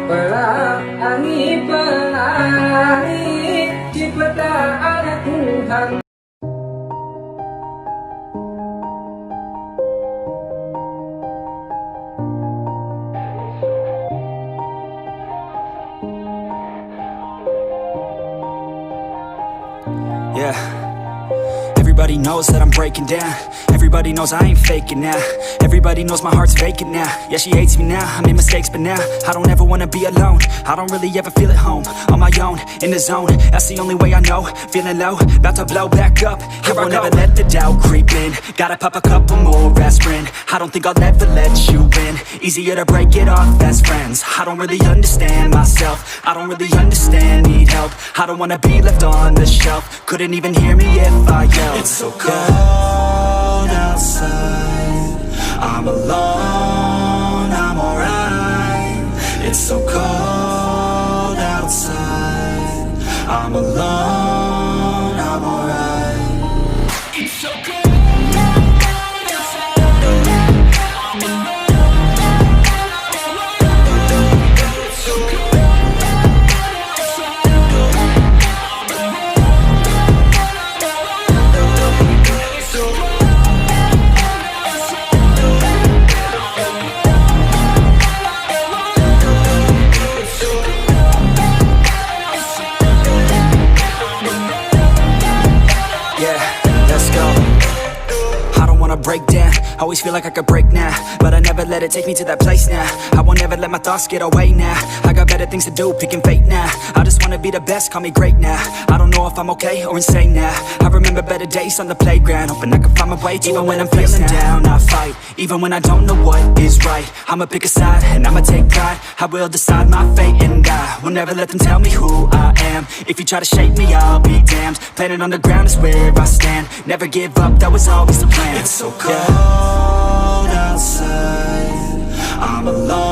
Pelangi ciptaan Tuhan. Yeah. Everybody knows that I'm breaking down. Everybody knows I ain't faking now. Everybody knows my heart's vacant now. Yeah, she hates me now, I made mistakes but now I don't ever wanna be alone. I don't really ever feel at home. On my own, in the zone, that's the only way I know. Feeling low, about to blow back up. I won't ever let the doubt creep in. Gotta pop a couple more aspirin. I don't think I'll ever let you in. Easier to break it off best friends. I don't really understand myself. I don't really understand, need help. I don't wanna be left on the shelf. Couldn't even hear me if I yelled. It's so cold outside, I'm alone, I'm alright. It's so cold outside, I'm alone, I'm alright. It's so cold outside, I'm alone. It's so cold outside, break down, always feel like I could break now, but I never let it take me to that place now. I won't ever let my thoughts get away now. I got better things to do, picking fate now. I just wanna be the best, call me great now. I don't know if I'm okay or insane now. I remember better days on the playground, hoping I can find my way. Even when I'm feeling down, I fight. Even when I don't know what is right, I'ma pick a side and I'ma take pride. I will decide my fate and I will never let them tell me who I am. If you try to shake me, I'll be damned. Planet on the ground is where I stand. Never give up, that was always the plan. It's so cold outside, I'm alone.